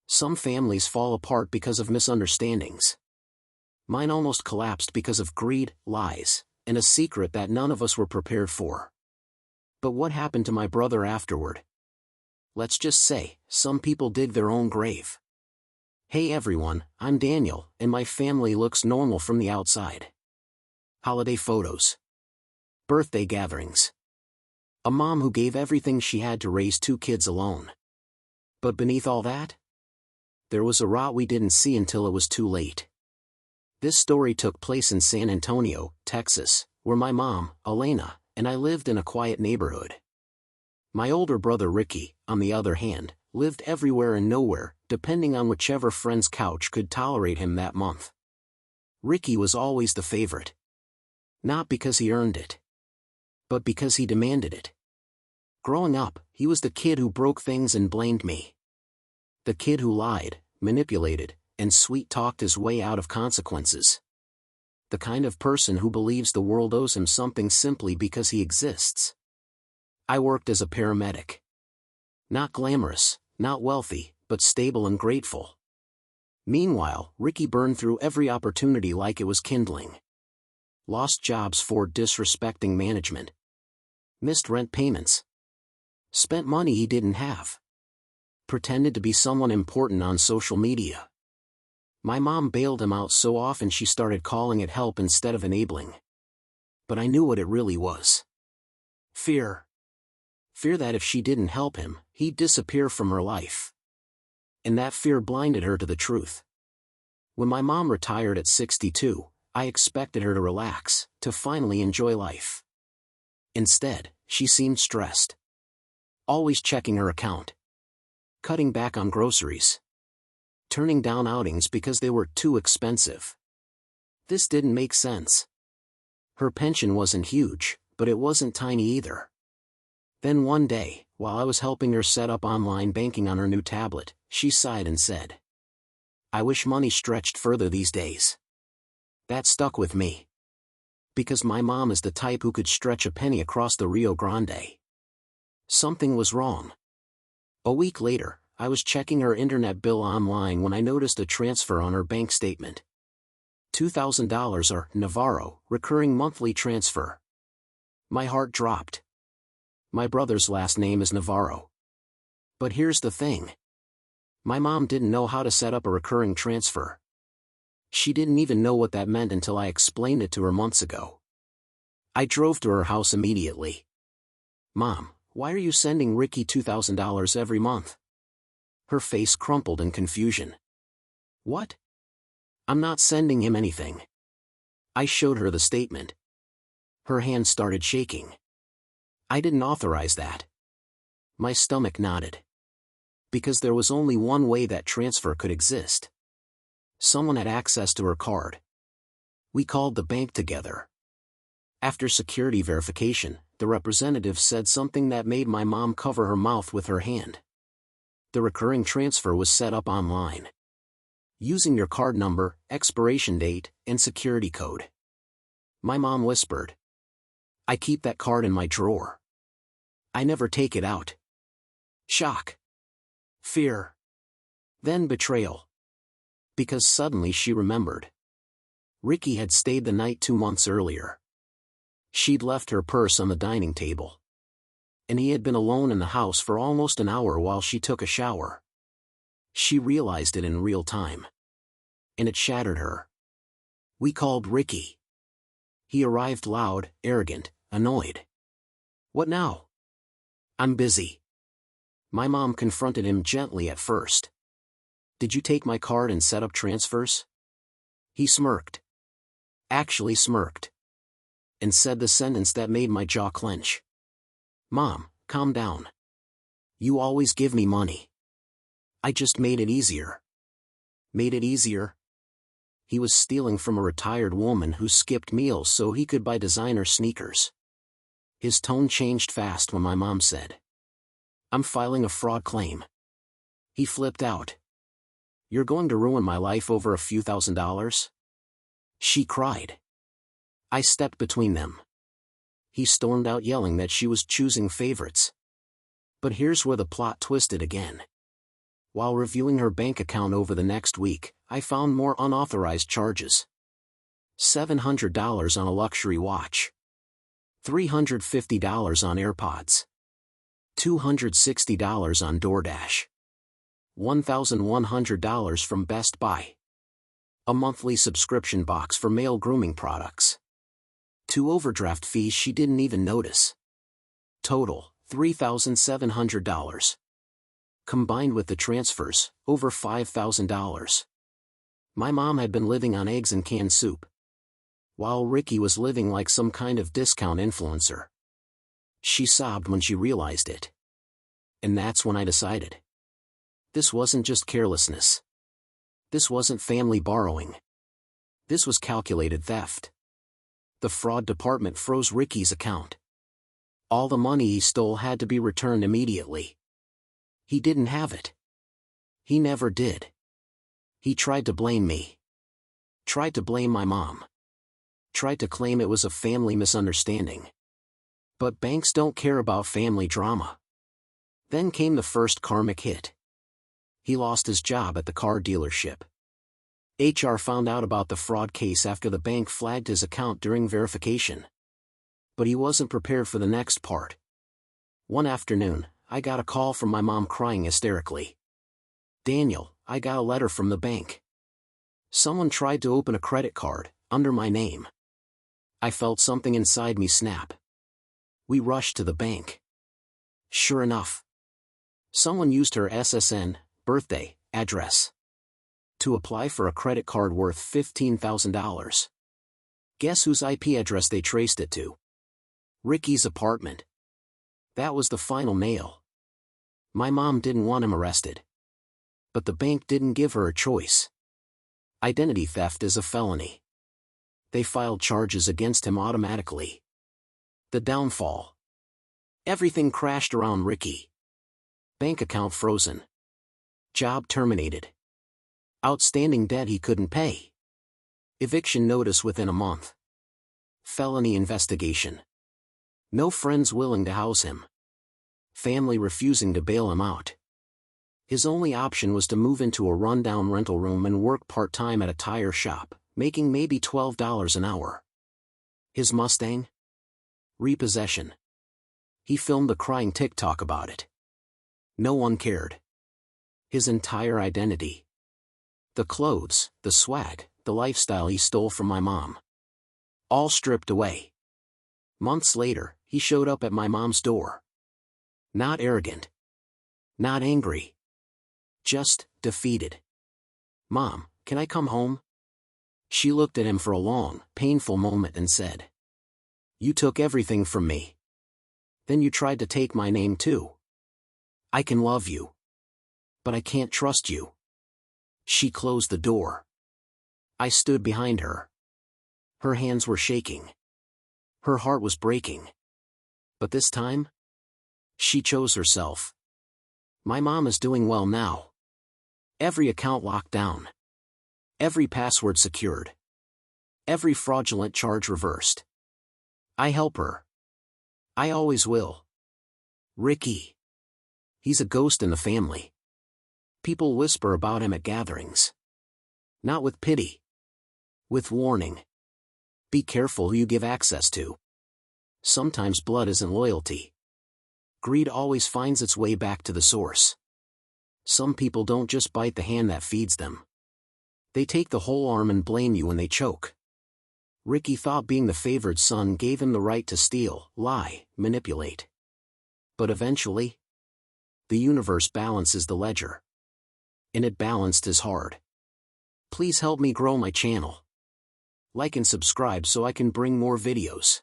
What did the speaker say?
Some families fall apart because of misunderstandings. Mine almost collapsed because of greed, lies, and a secret that none of us were prepared for. But what happened to my brother afterward? Let's just say, some people dig their own grave. Hey everyone, I'm Daniel, and my family looks normal from the outside. Holiday photos. Birthday gatherings. A mom who gave everything she had to raise 2 kids alone. But beneath all that, there was a rot we didn't see until it was too late. This story took place in San Antonio, Texas, where my mom, Elena, and I lived in a quiet neighborhood. My older brother Ricky, on the other hand, lived everywhere and nowhere, depending on whichever friend's couch could tolerate him that month. Ricky was always the favorite. Not because he earned it, but because he demanded it. Growing up, he was the kid who broke things and blamed me. The kid who lied, manipulated, and sweet-talked his way out of consequences. The kind of person who believes the world owes him something simply because he exists. I worked as a paramedic. Not glamorous, not wealthy, but stable and grateful. Meanwhile, Ricky burned through every opportunity like it was kindling. Lost jobs for disrespecting management. Missed rent payments. Spent money he didn't have. Pretended to be someone important on social media. My mom bailed him out so often she started calling it help instead of enabling. But I knew what it really was. Fear. Fear that if she didn't help him, he'd disappear from her life. And that fear blinded her to the truth. When my mom retired at 62, I expected her to relax, to finally enjoy life. Instead, she seemed stressed. Always checking her account. Cutting back on groceries. Turning down outings because they were too expensive. This didn't make sense. Her pension wasn't huge, but it wasn't tiny either. Then one day, while I was helping her set up online banking on her new tablet, she sighed and said, "I wish money stretched further these days." That stuck with me. Because my mom is the type who could stretch a penny across the Rio Grande. Something was wrong. A week later, I was checking her internet bill online when I noticed a transfer on her bank statement. $2,000 or Navarro, recurring monthly transfer. My heart dropped. My brother's last name is Navarro. But here's the thing. My mom didn't know how to set up a recurring transfer. She didn't even know what that meant until I explained it to her months ago. I drove to her house immediately. "Mom, why are you sending Ricky $2,000 every month?" Her face crumpled in confusion. "What? I'm not sending him anything." I showed her the statement. Her hand started shaking. "I didn't authorize that." My stomach knotted. Because there was only one way that transfer could exist. Someone had access to her card. We called the bank together. After security verification, the representative said something that made my mom cover her mouth with her hand. The recurring transfer was set up online. Using your card number, expiration date, and security code. My mom whispered. "I keep that card in my drawer. I never take it out." Shock. Fear. Then betrayal. Because suddenly she remembered. Ricky had stayed the night 2 months earlier. She'd left her purse on the dining table. And he had been alone in the house for almost an hour while she took a shower. She realized it in real time. And it shattered her. We called Ricky. He arrived loud, arrogant, annoyed. "What now?" "I'm busy." My mom confronted him gently at first. "Did you take my card and set up transfers?" He smirked. Actually smirked. And said the sentence that made my jaw clench. "Mom, calm down. You always give me money. I just made it easier." Made it easier? He was stealing from a retired woman who skipped meals so he could buy designer sneakers. His tone changed fast when my mom said, "I'm filing a fraud claim." He flipped out. "You're going to ruin my life over a few $1,000s?" She cried. I stepped between them. He stormed out yelling that she was choosing favorites. But here's where the plot twisted again. While reviewing her bank account over the next week, I found more unauthorized charges. $700 on a luxury watch. $350 on AirPods. $260 on DoorDash. $1,100 from Best Buy. A monthly subscription box for male grooming products. 2 overdraft fees she didn't even notice. Total, $3,700. Combined with the transfers, over $5,000. My mom had been living on eggs and canned soup, while Ricky was living like some kind of discount influencer. She sobbed when she realized it. And that's when I decided. This wasn't just carelessness. This wasn't family borrowing. This was calculated theft. The fraud department froze Ricky's account. All the money he stole had to be returned immediately. He didn't have it. He never did. He tried to blame me. Tried to blame my mom. Tried to claim it was a family misunderstanding. But banks don't care about family drama. Then came the first karmic hit. He lost his job at the car dealership. HR found out about the fraud case after the bank flagged his account during verification. But he wasn't prepared for the next part. One afternoon, I got a call from my mom crying hysterically. "Daniel, I got a letter from the bank. Someone tried to open a credit card, under my name." I felt something inside me snap. We rushed to the bank. Sure enough, someone used her SSN, birthday, address, to apply for a credit card worth $15,000. Guess whose IP address they traced it to? Ricky's apartment. That was the final nail. My mom didn't want him arrested. But the bank didn't give her a choice. Identity theft is a felony. They filed charges against him automatically. The downfall. Everything crashed around Ricky. Bank account frozen. Job terminated. Outstanding debt he couldn't pay. Eviction notice within a month. Felony investigation. No friends willing to house him. Family refusing to bail him out. His only option was to move into a rundown rental room and work part-time at a tire shop, making maybe $12 an hour. His Mustang? Repossession. He filmed a crying TikTok about it. No one cared. His entire identity. The clothes, the swag, the lifestyle he stole from my mom. All stripped away. Months later, he showed up at my mom's door. Not arrogant. Not angry. Just defeated. "Mom, can I come home?" She looked at him for a long, painful moment and said, "You took everything from me. Then you tried to take my name too. I can love you. But I can't trust you." She closed the door. I stood behind her. Her hands were shaking. Her heart was breaking. But this time, she chose herself. My mom is doing well now. Every account locked down. Every password secured. Every fraudulent charge reversed. I help her. I always will. Ricky. He's a ghost in the family. People whisper about him at gatherings. Not with pity. With warning. Be careful who you give access to. Sometimes blood isn't loyalty. Greed always finds its way back to the source. Some people don't just bite the hand that feeds them. They take the whole arm and blame you when they choke. Ricky thought being the favored son gave him the right to steal, lie, manipulate. But eventually, the universe balances the ledger. And it balanced his heart. Please help me grow my channel. Like and subscribe so I can bring more videos.